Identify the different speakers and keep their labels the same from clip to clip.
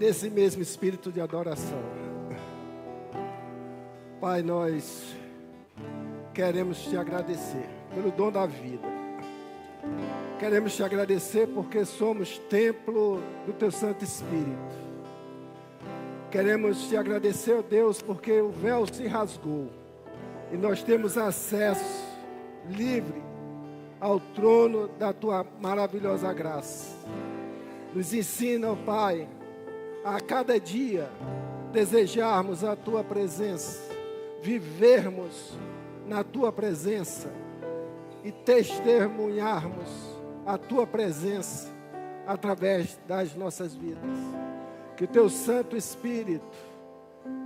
Speaker 1: nesse mesmo espírito de adoração. Pai, nós queremos te agradecer pelo dom da vida. Queremos te agradecer porque somos templo do teu Santo Espírito. Queremos te agradecer, ó Deus, porque o véu se rasgou e nós temos acesso livre ao trono da tua maravilhosa graça. Nos ensina, ó Pai, a cada dia desejarmos a tua presença, vivermos na tua presença e testemunharmos a tua presença através das nossas vidas. Que o teu Santo Espírito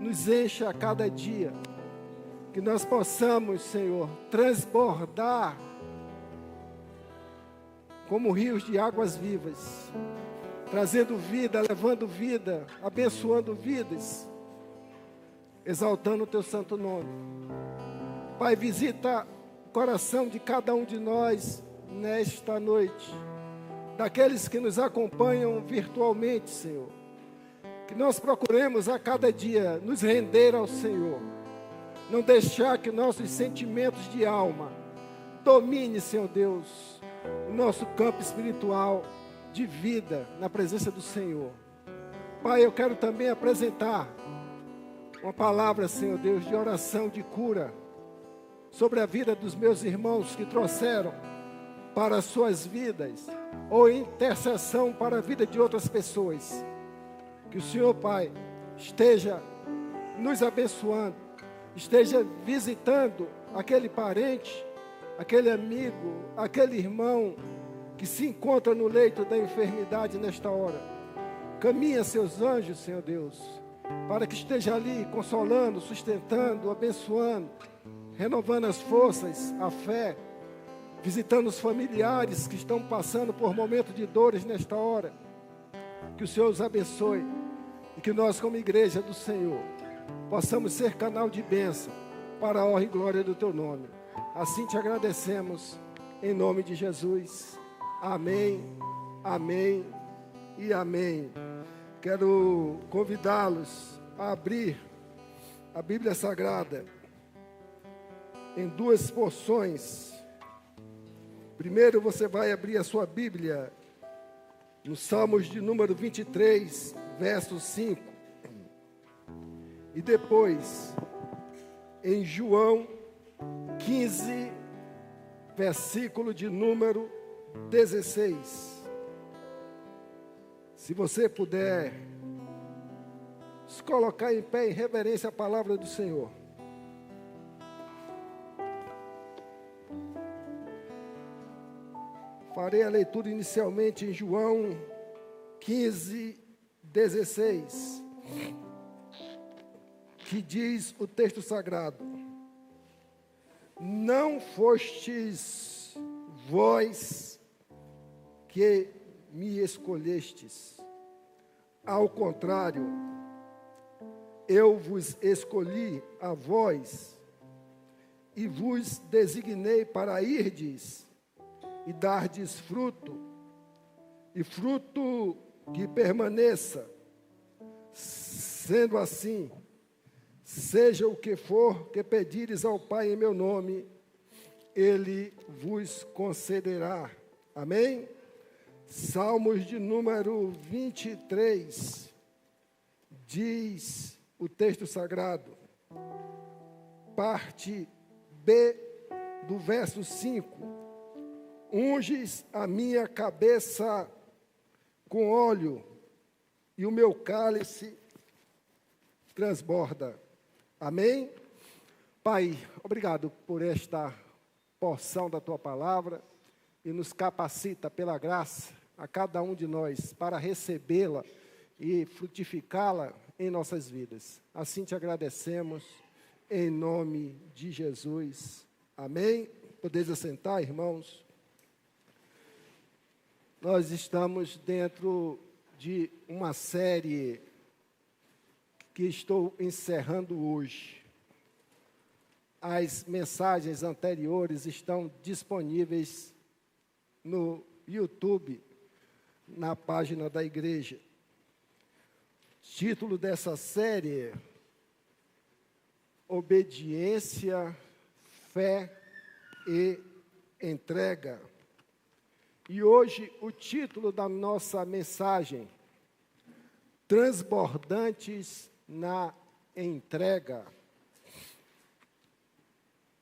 Speaker 1: nos encha a cada dia, que nós possamos, Senhor, transbordar como rios de águas vivas, trazendo vida, levando vida, abençoando vidas, exaltando o teu santo nome. Pai, visita o coração de cada um de nós nesta noite, daqueles que nos acompanham virtualmente, Senhor. Que nós procuremos a cada dia nos render ao Senhor, não deixar que nossos sentimentos de alma domine, Senhor Deus, o nosso campo espiritual de vida na presença do Senhor. Pai, eu quero também apresentar uma palavra, Senhor Deus, de oração, de cura sobre a vida dos meus irmãos que trouxeram para as suas vidas, ou intercessão para a vida de outras pessoas. Que o Senhor, Pai, esteja nos abençoando, esteja visitando aquele parente, aquele amigo, aquele irmão que se encontra no leito da enfermidade nesta hora. Caminha seus anjos, Senhor Deus, para que esteja ali consolando, sustentando, abençoando, renovando as forças, a fé, visitando os familiares que estão passando por momentos de dores nesta hora. Que o Senhor os abençoe e que nós, como igreja do Senhor, possamos ser canal de bênção para a honra e glória do teu nome. Assim te agradecemos, em nome de Jesus. Amém, amém e amém. Quero convidá-los a abrir a Bíblia Sagrada em duas porções. Primeiro você vai abrir a sua Bíblia no Salmos de número 23, verso 5. E depois em João 15, versículo de número 16. Se você puder se colocar em pé em reverência à palavra do Senhor. Farei a leitura inicialmente em João 15, 16, que diz o texto sagrado: não fostes vós que me escolhestes, ao contrário, eu vos escolhi a vós e vos designei para irdes e dardes fruto, e fruto que permaneça. Sendo assim, seja o que for que pedires ao Pai em meu nome, Ele vos concederá. Amém? Salmos de número 23, diz o texto sagrado, parte B do verso 5. Unges a minha cabeça com óleo, e o meu cálice transborda. Amém? Pai, obrigado por esta porção da tua palavra, e nos capacita pela graça a cada um de nós para recebê-la e frutificá-la em nossas vidas. Assim te agradecemos, em nome de Jesus. Amém? Podeis assentar, irmãos. Nós estamos dentro de uma série que estou encerrando hoje. As mensagens anteriores estão disponíveis no YouTube, na página da igreja. Título dessa série: Obediência, Fé e Entrega. E hoje o título da nossa mensagem: Transbordantes na entrega.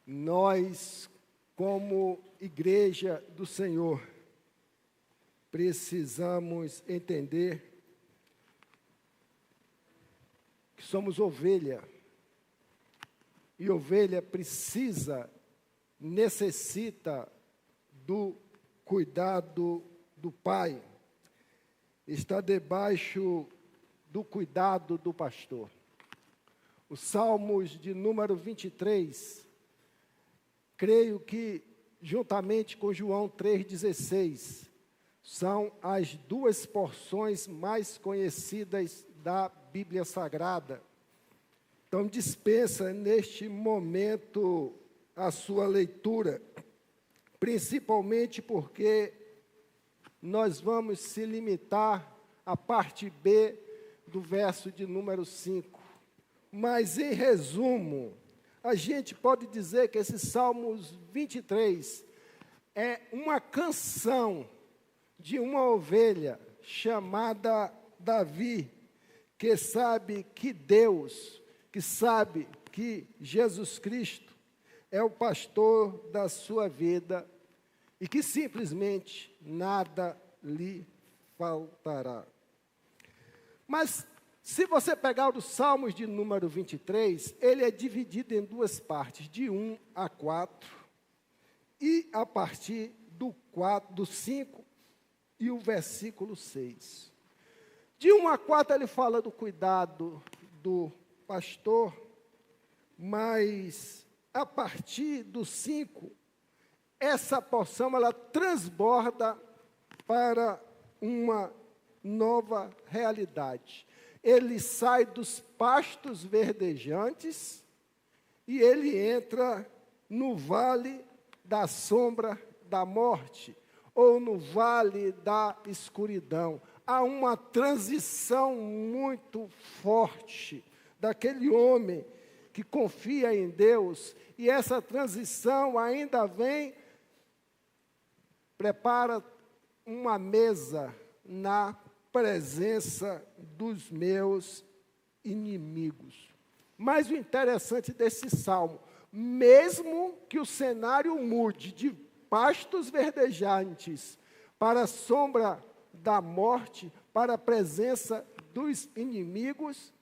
Speaker 1: Nós, como igreja do Senhor, precisamos entender que somos ovelha, e ovelha necessita do cuidado do Pai, está debaixo do cuidado do pastor. Os Salmos de número 23, creio que, juntamente com João 3,16, são as duas porções mais conhecidas da Bíblia Sagrada. Então, dispensa neste momento a sua leitura, principalmente porque nós vamos se limitar à parte B do verso de número 5. Mas, em resumo, a gente pode dizer que esse Salmos 23 é uma canção de uma ovelha chamada Davi, que sabe que Deus, que sabe que Jesus Cristo é o pastor da sua vida e que simplesmente nada lhe faltará. Mas, se você pegar os Salmos de número 23, ele é dividido em duas partes, de 1 a 4, e a partir do 5 e o versículo 6. De 1 a 4 ele fala do cuidado do pastor, mas a partir do 5, essa porção ela transborda para uma nova realidade. Ele sai dos pastos verdejantes e ele entra no vale da sombra da morte, ou no vale da escuridão. Há uma transição muito forte daquele homem que confia em Deus, e essa transição ainda vem, prepara uma mesa na presença dos meus inimigos. Mas o interessante desse salmo, mesmo que o cenário mude de pastos verdejantes para a sombra da morte, para a presença dos inimigos,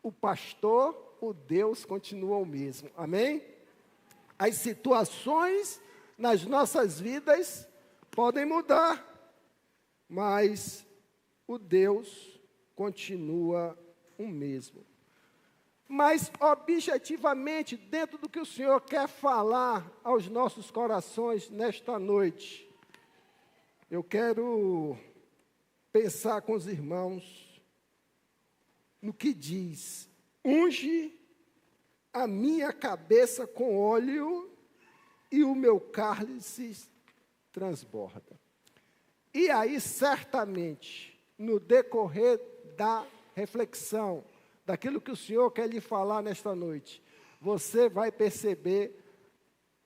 Speaker 1: o pastor, o Deus, continua o mesmo. Amém? As situações nas nossas vidas podem mudar, mas o Deus continua o mesmo. Mas, objetivamente, dentro do que o Senhor quer falar aos nossos corações nesta noite, eu quero pensar com os irmãos no que diz: unge a minha cabeça com óleo e o meu cálice transborda. E aí, certamente, no decorrer da reflexão, daquilo que o Senhor quer lhe falar nesta noite, você vai perceber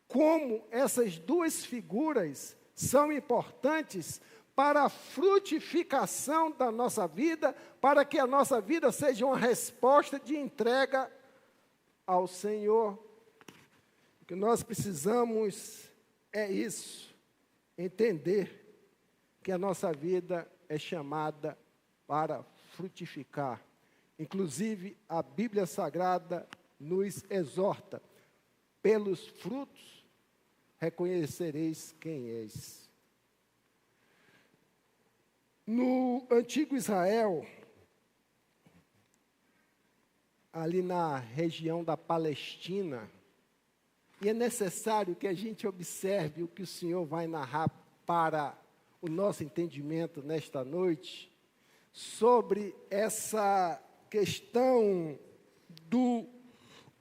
Speaker 1: como essas duas figuras são importantes para a frutificação da nossa vida, para que a nossa vida seja uma resposta de entrega ao Senhor. O que nós precisamos é isso, entender que a nossa vida é chamada para frutificar. Inclusive, a Bíblia Sagrada nos exorta: pelos frutos reconhecereis quem és. No antigo Israel, ali na região da Palestina, e é necessário que a gente observe o que o Senhor vai narrar para o nosso entendimento nesta noite, sobre essa questão do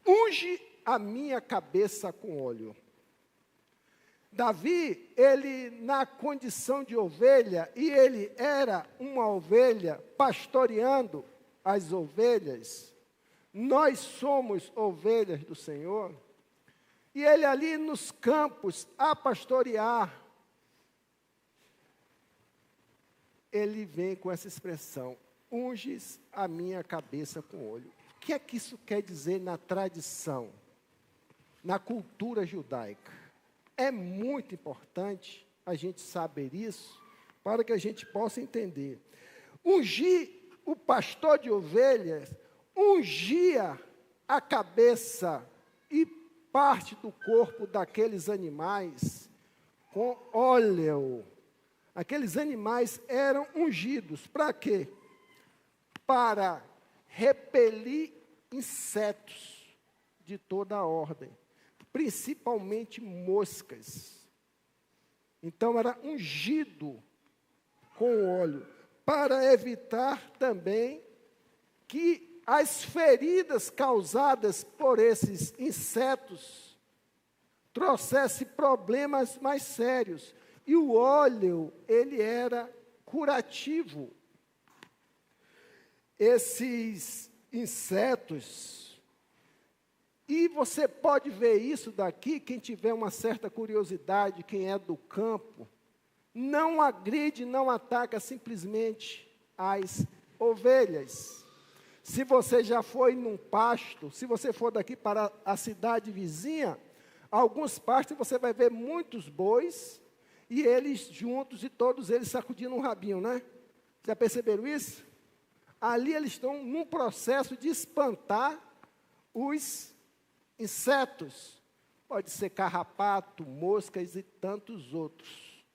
Speaker 1: unge a minha cabeça com óleo. Davi, ele na condição de ovelha, e ele era uma ovelha pastoreando, as ovelhas, nós somos ovelhas do Senhor, e Ele ali nos campos, a pastorear, Ele vem com essa expressão, unges a minha cabeça com óleo. O que é que isso quer dizer na tradição, na cultura judaica? É muito importante a gente saber isso, para que a gente possa entender. Ungir, o pastor de ovelhas, ungia a cabeça e parte do corpo daqueles animais com óleo. Aqueles animais eram ungidos. Para quê? Para repelir insetos de toda a ordem, principalmente moscas. Então, era ungido com óleo, para evitar também que as feridas causadas por esses insetos trouxessem problemas mais sérios. E o óleo, ele era curativo. Esses insetos, e você pode ver isso daqui, quem tiver uma certa curiosidade, quem é do campo, não agride, não ataca simplesmente as ovelhas. Se você já foi num pasto, se você for daqui para a cidade vizinha, alguns pastos você vai ver muitos bois, e eles juntos, e todos eles sacudindo um rabinho, né? Já perceberam isso? Ali eles estão num processo de espantar os insetos. Pode ser carrapato, moscas e tantos outros.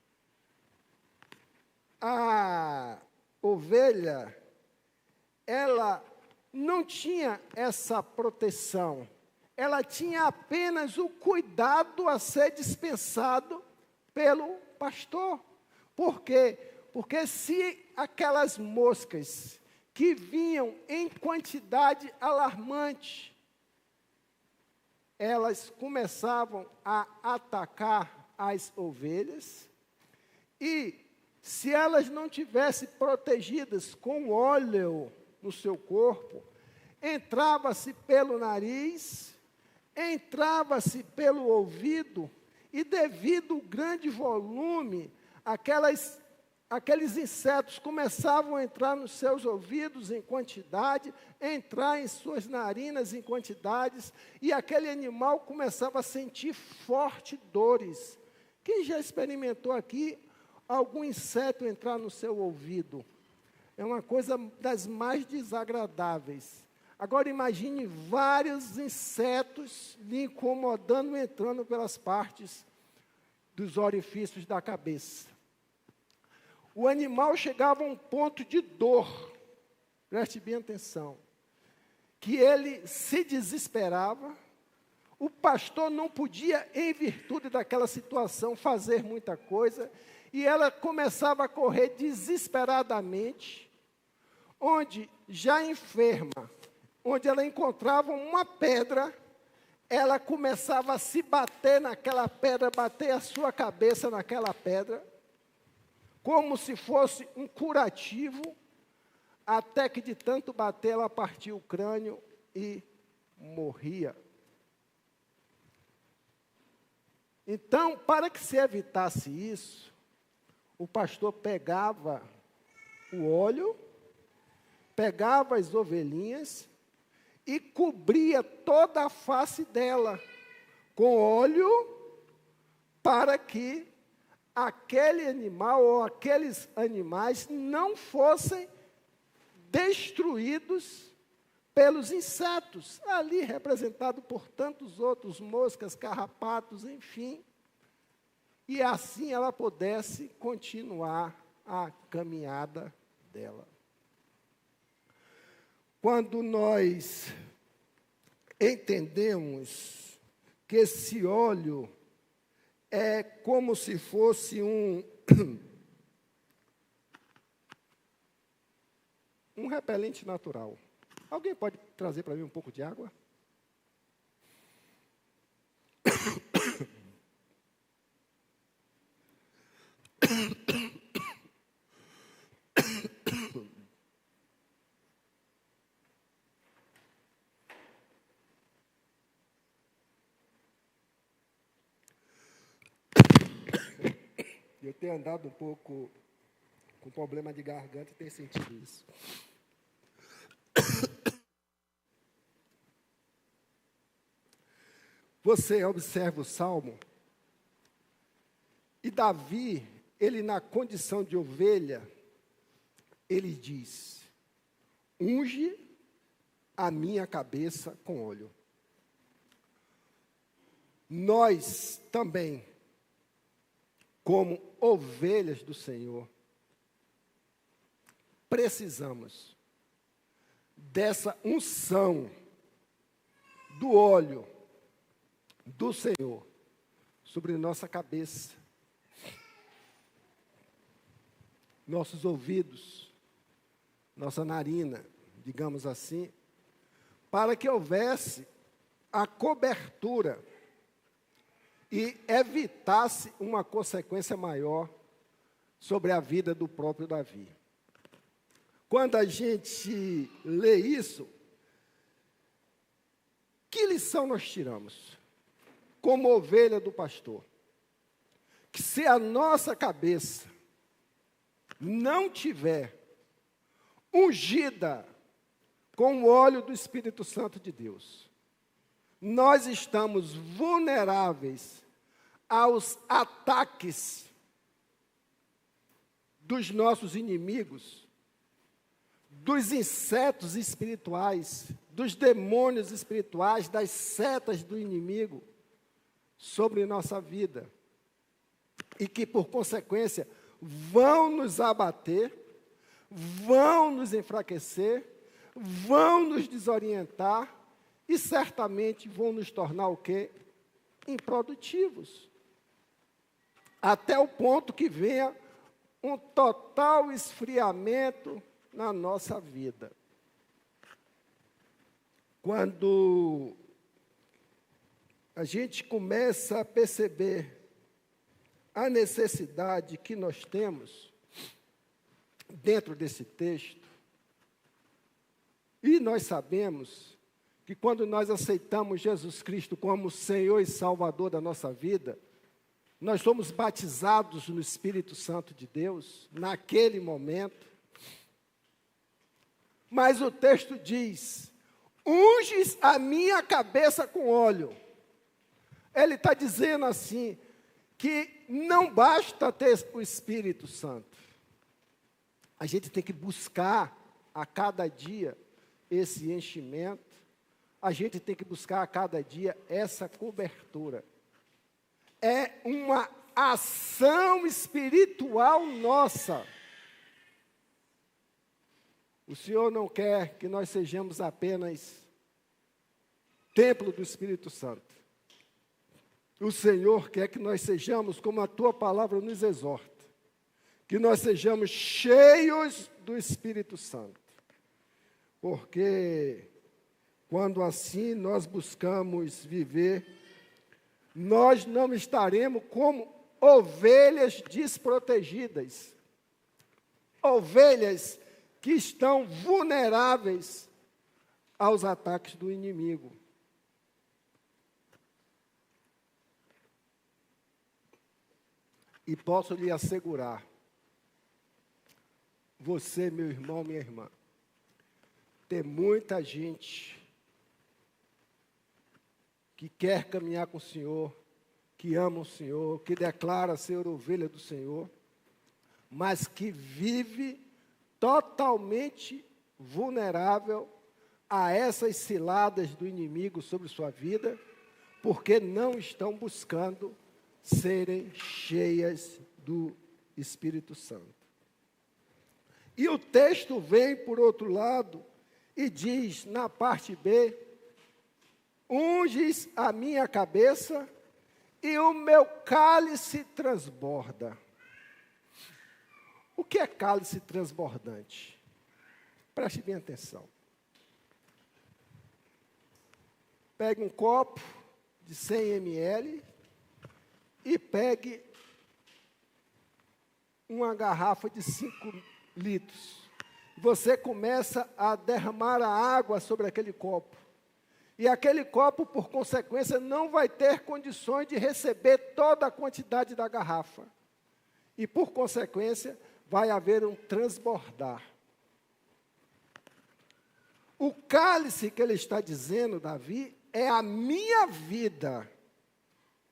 Speaker 1: A ovelha, ela não tinha essa proteção. Ela tinha apenas o cuidado a ser dispensado pelo pastor. Por quê? Porque se aquelas moscas que vinham em quantidade alarmante, elas começavam a atacar as ovelhas, e se elas não tivessem protegidas com óleo no seu corpo, entrava-se pelo nariz, entrava-se pelo ouvido, e devido ao grande volume, aqueles insetos começavam a entrar nos seus ouvidos em quantidade, entrar em suas narinas em quantidades, e aquele animal começava a sentir fortes dores. Quem já experimentou aqui algum inseto entrar no seu ouvido? É uma coisa das mais desagradáveis. Agora imagine vários insetos lhe incomodando, entrando pelas partes dos orifícios da cabeça. O animal chegava a um ponto de dor, preste bem atenção, que ele se desesperava, o pastor não podia, em virtude daquela situação, fazer muita coisa, e ela começava a correr desesperadamente, onde, já enferma, onde ela encontrava uma pedra, ela começava a se bater naquela pedra, bater a sua cabeça naquela pedra, como se fosse um curativo, até que de tanto bater ela partiu o crânio e morria. Então, para que se evitasse isso, o pastor pegava o óleo, pegava as ovelhinhas e cobria toda a face dela com óleo, para que aquele animal ou aqueles animais não fossem destruídos pelos insetos, ali representado por tantos outros, moscas, carrapatos, enfim, e assim ela pudesse continuar a caminhada dela. Quando nós entendemos que esse óleo é como se fosse um repelente natural. Alguém pode trazer para mim um pouco de água? Eu tenho andado um pouco com problema de garganta e tenho sentido isso. Você observa o Salmo, e Davi, ele na condição de ovelha, ele diz: unge a minha cabeça com óleo. Nós também, como ovelhas do Senhor, precisamos dessa unção do óleo do Senhor sobre nossa cabeça, nossos ouvidos, nossa narina, digamos assim, para que houvesse a cobertura e evitasse uma consequência maior sobre a vida do próprio Davi. Quando a gente lê isso, que lição nós tiramos? Como ovelha do pastor, que se a nossa cabeça não tiver ungida com o óleo do Espírito Santo de Deus, nós estamos vulneráveis aos ataques dos nossos inimigos, dos insetos espirituais, dos demônios espirituais, das setas do inimigo sobre nossa vida, e que, por consequência, vão nos abater, vão nos enfraquecer, vão nos desorientar e certamente vão nos tornar o quê? Improdutivos. Até o ponto que venha um total esfriamento na nossa vida. Quando a gente começa a perceber a necessidade que nós temos dentro desse texto, e nós sabemos que quando nós aceitamos Jesus Cristo como Senhor e Salvador da nossa vida, nós somos batizados no Espírito Santo de Deus, naquele momento. Mas o texto diz: unges a minha cabeça com óleo. Ele está dizendo assim, que não basta ter o Espírito Santo. A gente tem que buscar a cada dia esse enchimento. A gente tem que buscar a cada dia essa cobertura. É uma ação espiritual nossa. O Senhor não quer que nós sejamos apenas templo do Espírito Santo. O Senhor quer que nós sejamos, como a Tua palavra nos exorta, que nós sejamos cheios do Espírito Santo. Porque quando assim nós buscamos viver, nós não estaremos como ovelhas desprotegidas, ovelhas que estão vulneráveis aos ataques do inimigo. E posso lhe assegurar, você, meu irmão, minha irmã, tem muita gente que quer caminhar com o Senhor, que ama o Senhor, que declara ser ovelha do Senhor, mas que vive totalmente vulnerável a essas ciladas do inimigo sobre sua vida, porque não estão buscando serem cheias do Espírito Santo. E o texto vem, por outro lado, e diz, na parte B, unges a minha cabeça e o meu cálice transborda. O que é cálice transbordante? Preste bem atenção. Pegue um copo de 100 ml e pegue uma garrafa de 5 litros. Você começa a derramar a água sobre aquele copo. E aquele copo, por consequência, não vai ter condições de receber toda a quantidade da garrafa. E, por consequência, vai haver um transbordar. O cálice que ele está dizendo, Davi, é a minha vida.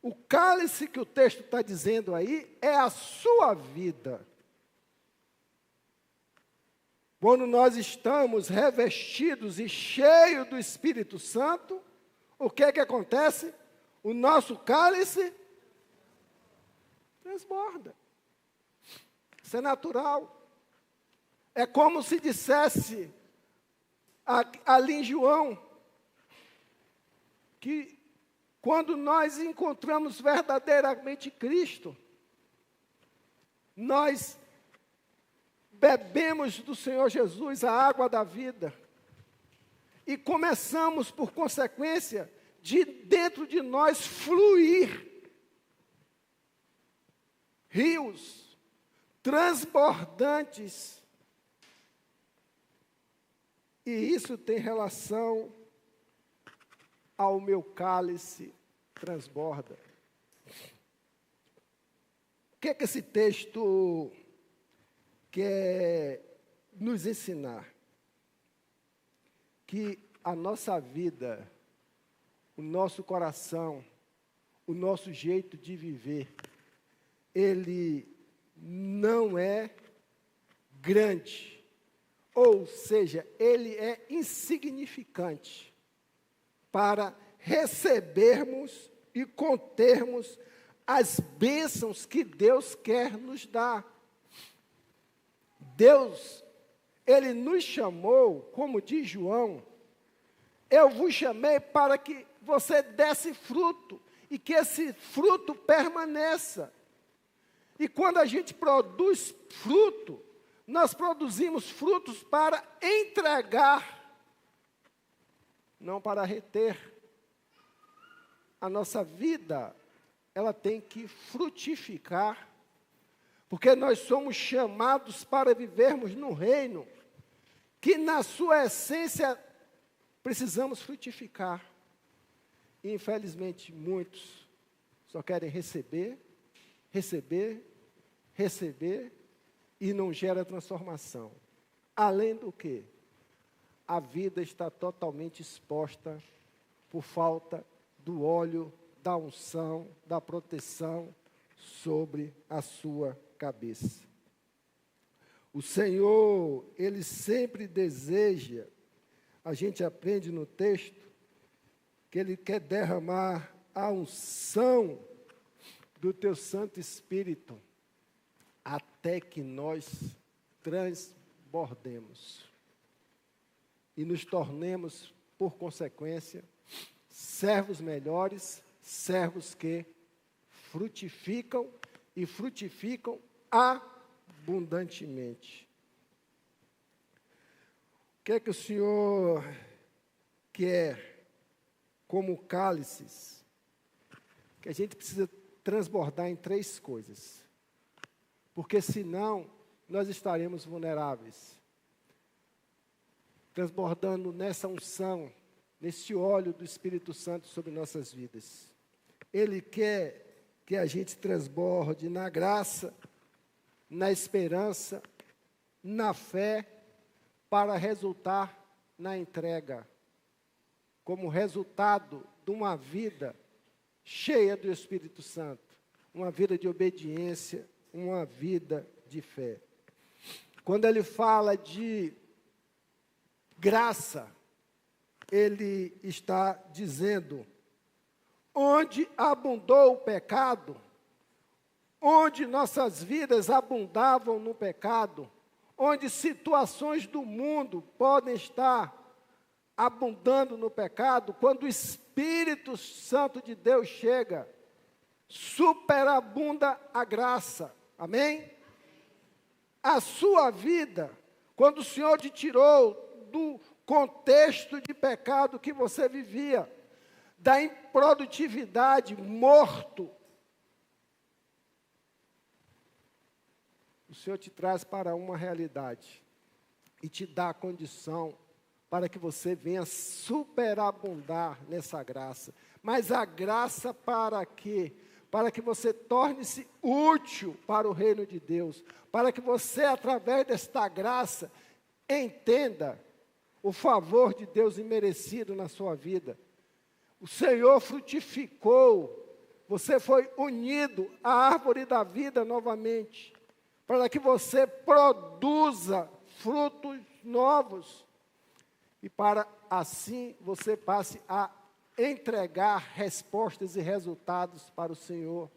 Speaker 1: O cálice que o texto está dizendo aí é a sua vida. Quando nós estamos revestidos e cheios do Espírito Santo, o que é que acontece? O nosso cálice transborda. Isso é natural. É como se dissesse ali em João, que quando nós encontramos verdadeiramente Cristo, nós bebemos do Senhor Jesus a água da vida e começamos, por consequência, de dentro de nós fluir rios transbordantes. E isso tem relação ao meu cálice transborda. O que é que esse texto quer nos ensinar? Que a nossa vida, o nosso coração, o nosso jeito de viver, ele não é grande. Ou seja, ele é insignificante para recebermos e contermos as bênçãos que Deus quer nos dar. Deus, ele nos chamou, como diz João, eu vos chamei para que você desse fruto e que esse fruto permaneça. E quando a gente produz fruto, nós produzimos frutos para entregar, não para reter. A nossa vida, ela tem que frutificar, porque nós somos chamados para vivermos num reino que, na sua essência, precisamos frutificar. E, infelizmente, muitos só querem receber, receber, receber, e não gera transformação. Além do que, a vida está totalmente exposta por falta do óleo, da unção, da proteção sobre a sua cabeça. O Senhor, Ele sempre deseja, a gente aprende no texto, que Ele quer derramar a unção do Teu Santo Espírito, até que nós transbordemos e nos tornemos, por consequência, servos melhores, servos que frutificam e frutificam abundantemente. O que é que o Senhor quer como cálices? Que a gente precisa transbordar em 3 coisas. Porque senão nós estaremos vulneráveis. Transbordando nessa unção, nesse óleo do Espírito Santo sobre nossas vidas. Ele quer que a gente transborde na graça, na esperança, na fé, para resultar na entrega. Como resultado de uma vida cheia do Espírito Santo. Uma vida de obediência, uma vida de fé. Quando ele fala de graça, ele está dizendo, onde abundou o pecado, onde nossas vidas abundavam no pecado, onde situações do mundo podem estar abundando no pecado, quando o Espírito Santo de Deus chega, superabunda a graça. Amém? A sua vida, quando o Senhor te tirou do contexto de pecado que você vivia, da improdutividade, morto, o Senhor te traz para uma realidade e te dá a condição para que você venha superabundar nessa graça. Mas a graça para quê? para que você torne-se útil para o reino de Deus, para que você, através desta graça, entenda o favor de Deus imerecido na sua vida. O Senhor frutificou, você foi unido à árvore da vida novamente, para que você produza frutos novos e para assim você passe a entregar respostas e resultados para o Senhor.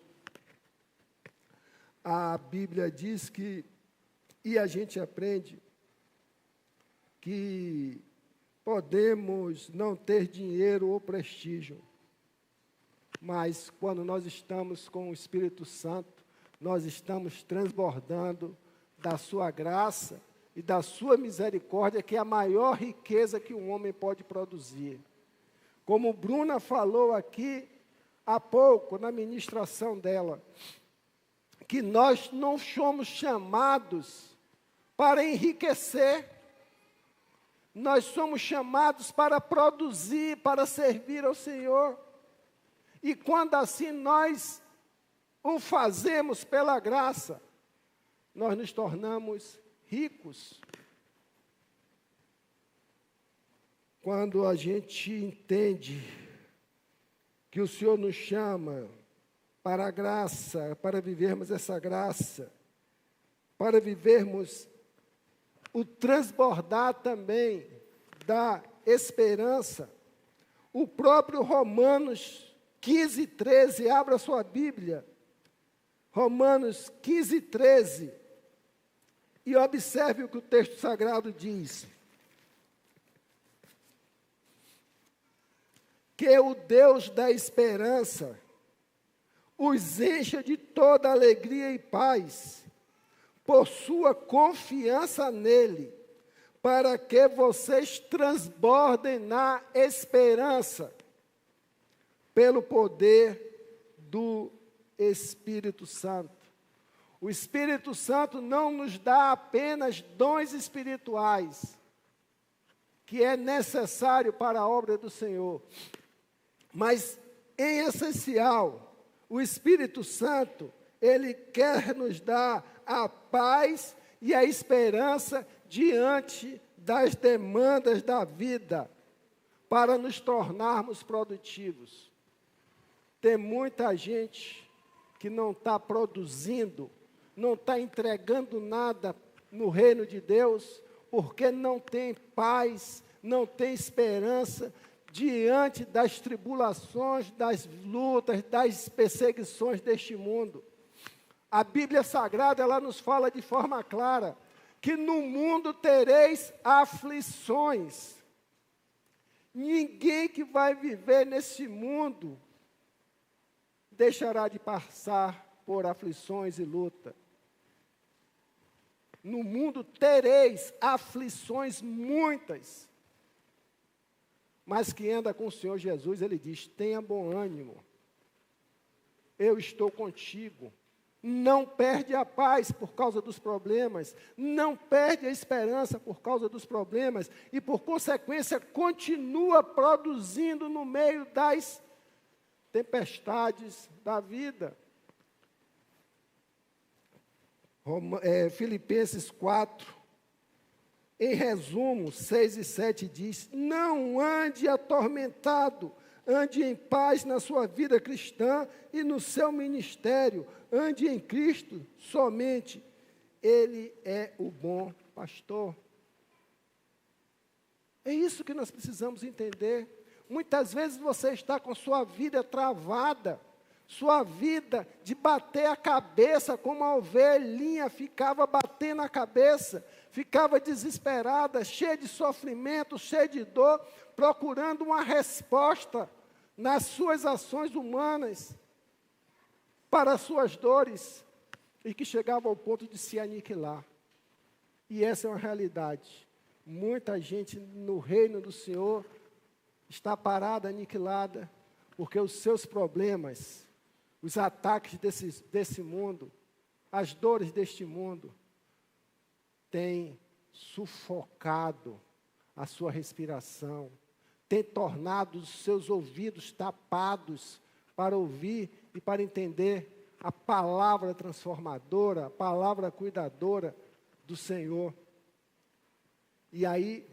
Speaker 1: A Bíblia diz que, e a gente aprende, que podemos não ter dinheiro ou prestígio, mas quando nós estamos com o Espírito Santo, nós estamos transbordando da sua graça e da sua misericórdia, que é a maior riqueza que um homem pode produzir. Como Bruna falou aqui há pouco, na ministração dela, que nós não somos chamados para enriquecer, nós somos chamados para produzir, para servir ao Senhor. E quando assim nós o fazemos pela graça, nós nos tornamos ricos. Quando a gente entende que o Senhor nos chama para a graça, para vivermos essa graça, para vivermos o transbordar também da esperança, o próprio Romanos 15, 13, abra sua Bíblia, Romanos 15, 13, e observe o que o texto sagrado diz. Que o Deus da esperança os encha de toda alegria e paz, por sua confiança nele, para que vocês transbordem na esperança, pelo poder do Espírito Santo. O Espírito Santo não nos dá apenas dons espirituais, que é necessário para a obra do Senhor, mas, em essencial, o Espírito Santo, ele quer nos dar a paz e a esperança diante das demandas da vida, para nos tornarmos produtivos. Tem muita gente que não está produzindo, não está entregando nada no reino de Deus, porque não tem paz, não tem esperança diante das tribulações, das lutas, das perseguições deste mundo. A Bíblia Sagrada, ela nos fala de forma clara que no mundo tereis aflições. Ninguém que vai viver nesse mundo deixará de passar por aflições e luta. No mundo tereis aflições muitas, mas quem anda com o Senhor Jesus, ele diz, tenha bom ânimo, eu estou contigo. Não perde a paz por causa dos problemas, não perde a esperança por causa dos problemas, e por consequência continua produzindo no meio das tempestades da vida. Filipenses 4, em resumo, 6 e 7 diz, não ande atormentado, ande em paz na sua vida cristã e no seu ministério, ande em Cristo somente, Ele é o bom pastor. É isso que nós precisamos entender. Muitas vezes você está com sua vida travada, sua vida de bater a cabeça, como a ovelhinha ficava batendo a cabeça, ficava desesperada, cheia de sofrimento, cheia de dor, procurando uma resposta nas suas ações humanas para as suas dores, e que chegava ao ponto de se aniquilar. E essa é uma realidade. Muita gente no reino do Senhor está parada, aniquilada, porque os seus problemas, os ataques desse mundo, as dores deste mundo, têm sufocado a sua respiração, têm tornado os seus ouvidos tapados para ouvir e para entender a palavra transformadora, a palavra cuidadora do Senhor. E aí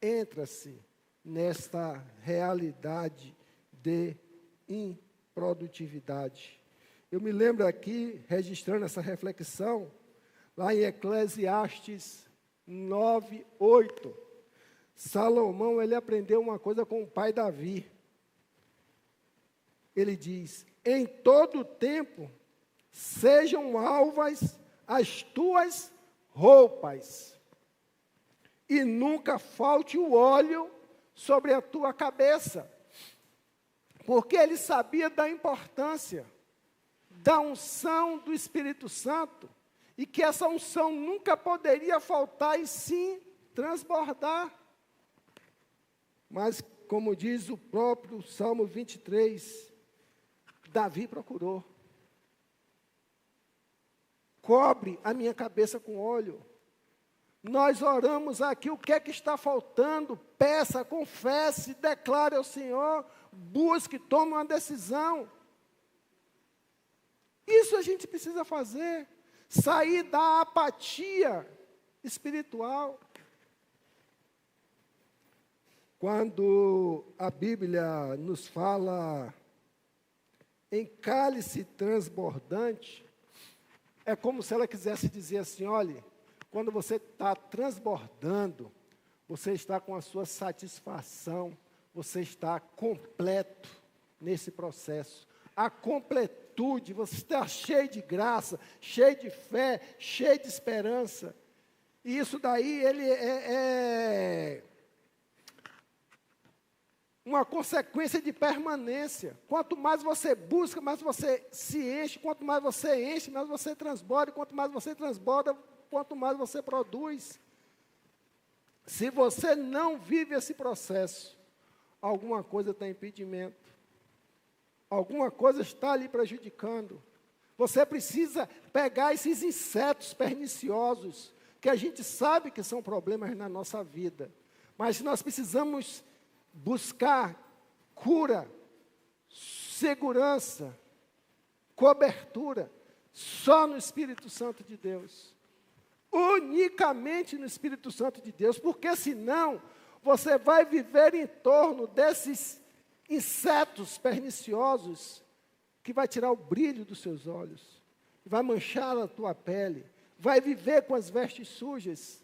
Speaker 1: entra-se nesta realidade de improdutividade. Eu me lembro aqui, registrando essa reflexão, lá em Eclesiastes 9:8, Salomão, ele aprendeu uma coisa com o pai Davi. Ele diz: em todo tempo sejam alvas as tuas roupas, e nunca falte o óleo sobre a tua cabeça. Porque ele sabia da importância da unção do Espírito Santo, e que essa unção nunca poderia faltar e sim transbordar. Mas, como diz o próprio Salmo 23, Davi procurou: cobre a minha cabeça com óleo. Nós oramos aqui, o que é que está faltando? Peça, confesse, declare ao Senhor, busque, tome uma decisão. Isso a gente precisa fazer, sair da apatia espiritual. Quando a Bíblia nos fala em cálice transbordante, é como se ela quisesse dizer assim: olhe, quando você está transbordando, você está com a sua satisfação, você está completo nesse processo. A completude, você está cheio de graça, cheio de fé, cheio de esperança. E isso daí, ele é uma consequência de permanência. Quanto mais você busca, mais você se enche. Quanto mais você enche, mais você transborda. Quanto mais você transborda, quanto mais você produz. Se você não vive esse processo, alguma coisa está em impedimento. Alguma coisa está lhe prejudicando. Você precisa pegar esses insetos perniciosos, que a gente sabe que são problemas na nossa vida, mas nós precisamos buscar cura, segurança, cobertura, só no Espírito Santo de Deus. Unicamente no Espírito Santo de Deus, porque senão você vai viver em torno desses insetos perniciosos que vai tirar o brilho dos seus olhos, vai manchar a tua pele, vai viver com as vestes sujas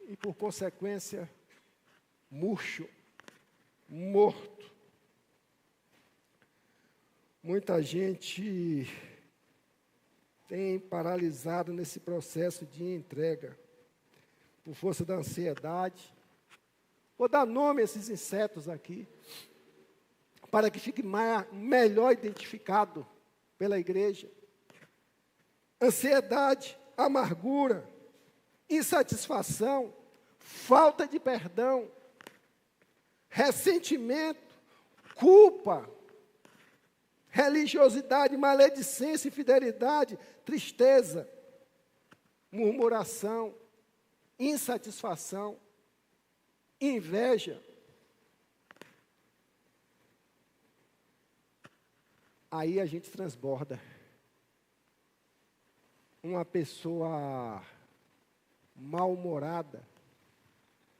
Speaker 1: e, por consequência, murcho, morto. Muita gente tem paralisado nesse processo de entrega, por força da ansiedade. Vou dar nome a esses insetos aqui, para que fique melhor identificado pela igreja. Ansiedade, amargura, insatisfação, falta de perdão, ressentimento, culpa, religiosidade, maledicência, infidelidade, tristeza, murmuração, insatisfação, inveja. Aí a gente transborda. Uma pessoa mal-humorada,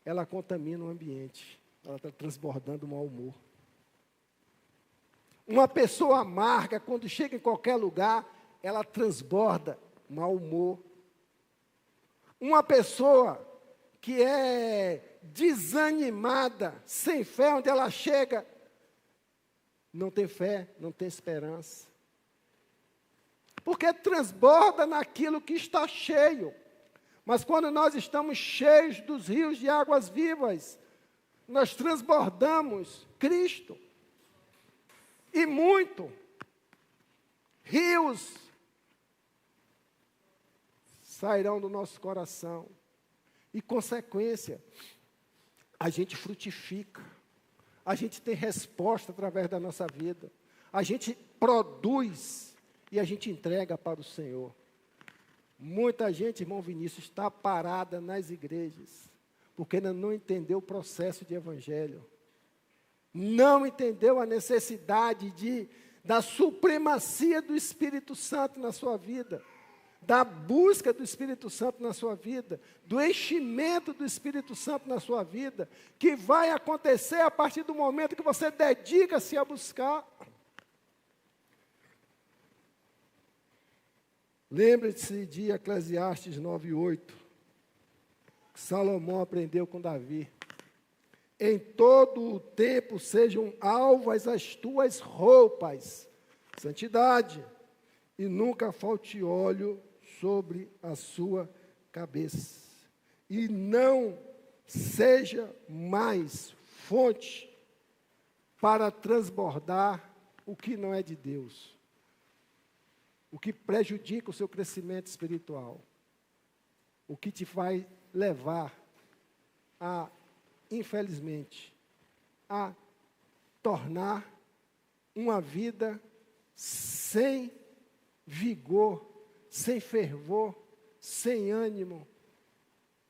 Speaker 1: ela contamina o ambiente. Ela está transbordando o mau humor. Uma pessoa amarga, quando chega em qualquer lugar, ela transborda mau humor. Uma pessoa que é desanimada, sem fé, onde ela chega, não tem fé, não tem esperança. Porque transborda naquilo que está cheio. Mas quando nós estamos cheios dos rios de águas vivas, nós transbordamos Cristo. E muito. Rios sairão do nosso coração. E, consequência, a gente frutifica. A gente tem resposta através da nossa vida. A gente produz e a gente entrega para o Senhor. Muita gente, irmão Vinícius, está parada nas igrejas, porque ainda não entendeu o processo de evangelho. Não entendeu a necessidade de da supremacia do Espírito Santo na sua vida, da busca do Espírito Santo na sua vida, do enchimento do Espírito Santo na sua vida, que vai acontecer a partir do momento que você dedica-se a buscar. Lembre-se de Eclesiastes 9:8, que Salomão aprendeu com Davi. Em todo o tempo sejam alvas as tuas roupas, santidade, e nunca falte óleo sobre a sua cabeça. E não seja mais fonte para transbordar o que não é de Deus, o que prejudica o seu crescimento espiritual, o que te vai levar a, infelizmente, a tornar uma vida sem vigor, sem fervor, sem ânimo,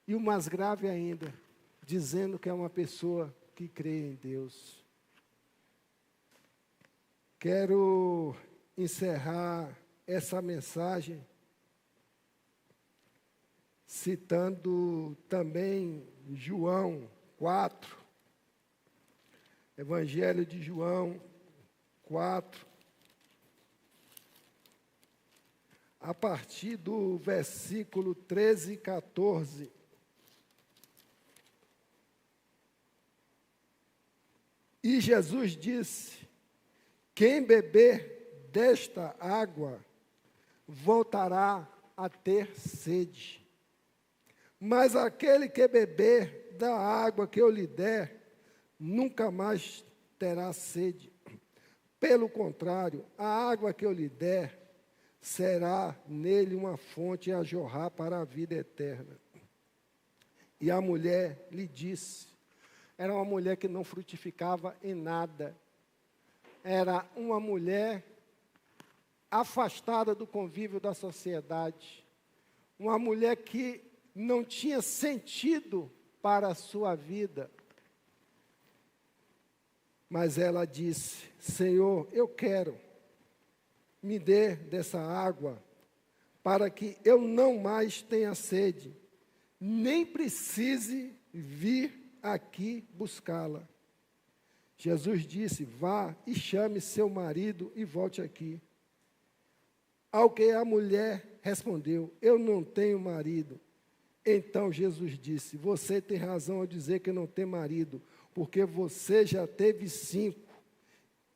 Speaker 1: e o mais grave ainda, dizendo que é uma pessoa que crê em Deus. Quero encerrar essa mensagem citando também João 4, Evangelho de João 4, a partir do versículo 13 e 14. E Jesus disse: quem beber desta água voltará a ter sede. Mas aquele que beber da água que eu lhe der, nunca mais terá sede. Pelo contrário, a água que eu lhe der será nele uma fonte a jorrar para a vida eterna. E a mulher lhe disse, era uma mulher que não frutificava em nada, era uma mulher afastada do convívio da sociedade, uma mulher que não tinha sentido para a sua vida. Mas ela disse: Senhor, eu quero, me dê dessa água, para que eu não mais tenha sede, nem precise vir aqui buscá-la. Jesus disse: vá e chame seu marido e volte aqui. Ao que a mulher respondeu: eu não tenho marido. Então Jesus disse: você tem razão ao dizer que não tem marido, porque você já teve 5,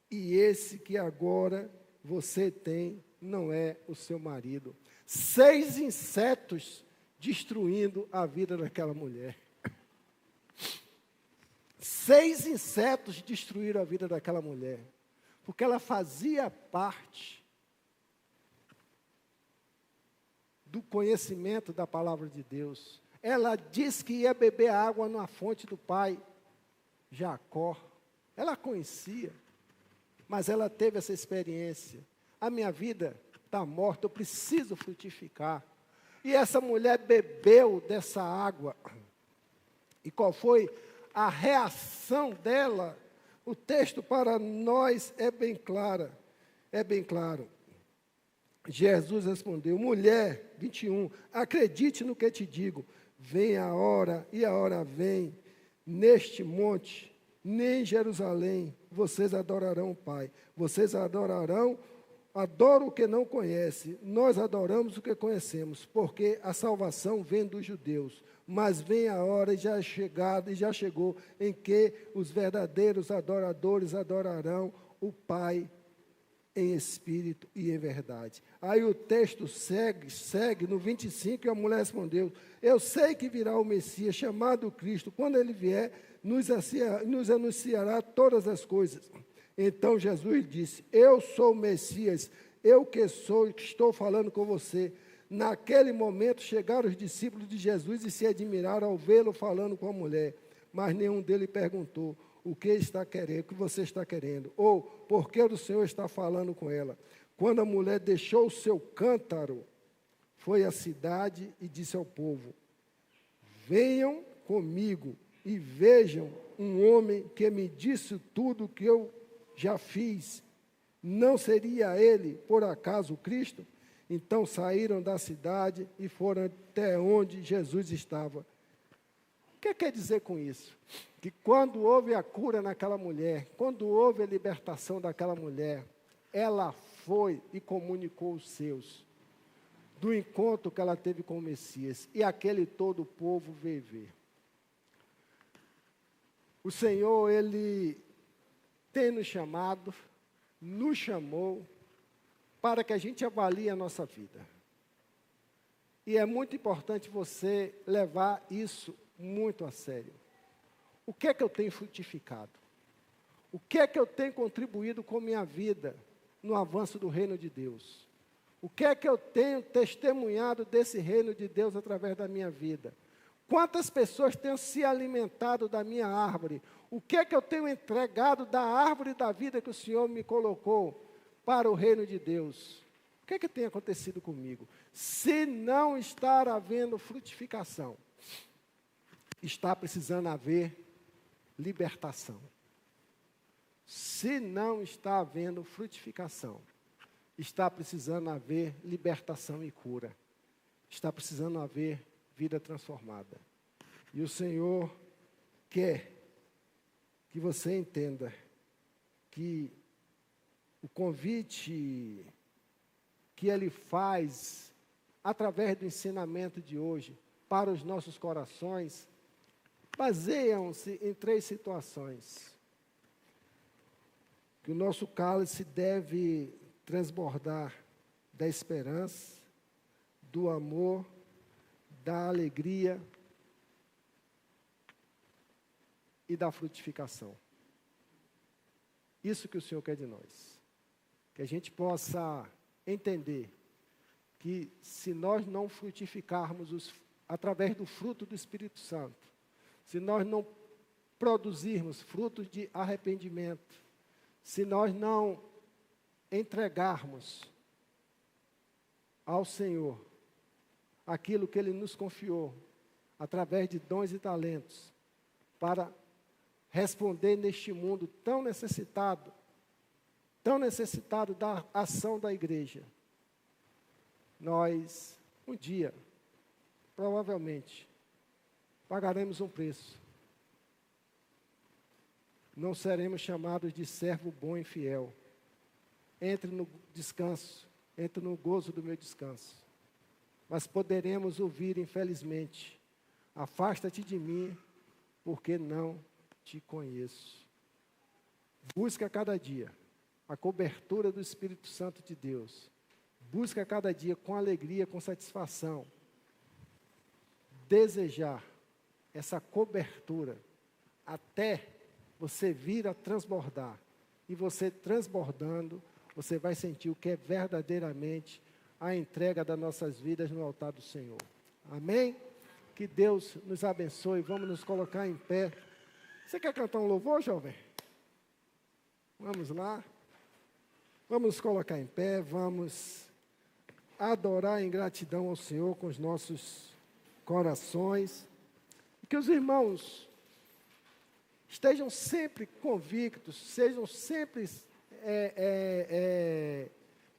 Speaker 1: e esse que agora você tem não é o seu marido. 6 insetos destruindo a vida daquela mulher. 6 insetos destruíram a vida daquela mulher, porque ela fazia parte do conhecimento da palavra de Deus. Ela disse que ia beber água na fonte do pai Jacó. Ela conhecia, mas ela teve essa experiência. A minha vida está morta, eu preciso frutificar. E essa mulher bebeu dessa água. E qual foi a reação dela? O texto para nós é bem claro. Jesus respondeu: mulher, 21, acredite no que te digo, vem a hora, e a hora vem, neste monte, nem em Jerusalém, vocês adorarão o Pai. Vocês adoram o que não conhece, nós adoramos o que conhecemos, porque a salvação vem dos judeus. Mas vem a hora, e já é chegada, e já chegou, em que os verdadeiros adoradores adorarão o Pai em espírito e em verdade. Aí o texto segue no 25, e a mulher respondeu: eu sei que virá o Messias, chamado Cristo. Quando ele vier, nos anunciará todas as coisas. Então Jesus disse: eu sou o Messias, eu que estou falando com você. Naquele momento chegaram os discípulos de Jesus e se admiraram ao vê-lo falando com a mulher. Mas nenhum deles perguntou: o que está querendo, o que você está querendo? Ou, por que o Senhor está falando com ela? Quando a mulher deixou o seu cântaro, foi à cidade e disse ao povo: venham comigo e vejam um homem que me disse tudo o que eu já fiz. Não seria ele, por acaso, o Cristo? Então saíram da cidade e foram até onde Jesus estava. O que quer dizer com isso? Que quando houve a cura naquela mulher, quando houve a libertação daquela mulher, ela foi e comunicou os seus, do encontro que ela teve com o Messias, e aquele todo o povo veio ver. O Senhor, Ele tem nos chamado, nos chamou, para que a gente avalie a nossa vida. E é muito importante você levar isso muito a sério. O que é que eu tenho frutificado? O que é que eu tenho contribuído com minha vida no avanço do reino de Deus? O que é que eu tenho testemunhado desse reino de Deus através da minha vida? Quantas pessoas têm se alimentado da minha árvore? O que é que eu tenho entregado da árvore da vida que o Senhor me colocou para o reino de Deus? O que é que tem acontecido comigo? Se não estar havendo frutificação, está precisando haver libertação. Se não está havendo frutificação, está precisando haver libertação e cura. Está precisando haver vida transformada. E o Senhor quer que você entenda que o convite que Ele faz através do ensinamento de hoje para os nossos corações baseiam-se em 3 situações. Que o nosso cálice deve transbordar da esperança, do amor, da alegria e da frutificação. Isso que o Senhor quer de nós. Que a gente possa entender que se nós não frutificarmos através do fruto do Espírito Santo, se nós não produzirmos frutos de arrependimento, se nós não entregarmos ao Senhor aquilo que Ele nos confiou, através de dons e talentos, para responder neste mundo tão necessitado da ação da igreja, nós, um dia, provavelmente, pagaremos um preço. Não seremos chamados de servo bom e fiel. Entre no descanso, entre no gozo do meu descanso. Mas poderemos ouvir, infelizmente, afasta-te de mim, porque não te conheço. Busca a cada dia a cobertura do Espírito Santo de Deus. Busca a cada dia com alegria, com satisfação, desejar essa cobertura até você vir a transbordar. E você transbordando, você vai sentir o que é verdadeiramente a entrega das nossas vidas no altar do Senhor. Amém? Que Deus nos abençoe. Vamos nos colocar em pé. Você quer cantar um louvor, jovem? Vamos lá. Vamos nos colocar em pé. Vamos adorar em gratidão ao Senhor com os nossos corações. E que os irmãos estejam sempre convictos, sejam sempre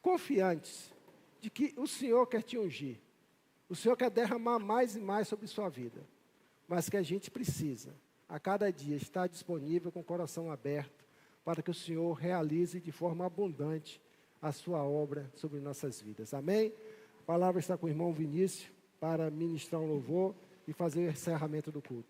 Speaker 1: confiantes de que o Senhor quer te ungir. O Senhor quer derramar mais e mais sobre sua vida. Mas que a gente precisa, a cada dia, estar disponível com o coração aberto para que o Senhor realize de forma abundante a sua obra sobre nossas vidas. Amém? A palavra está com o irmão Vinícius para ministrar um louvor e fazer o encerramento do culto.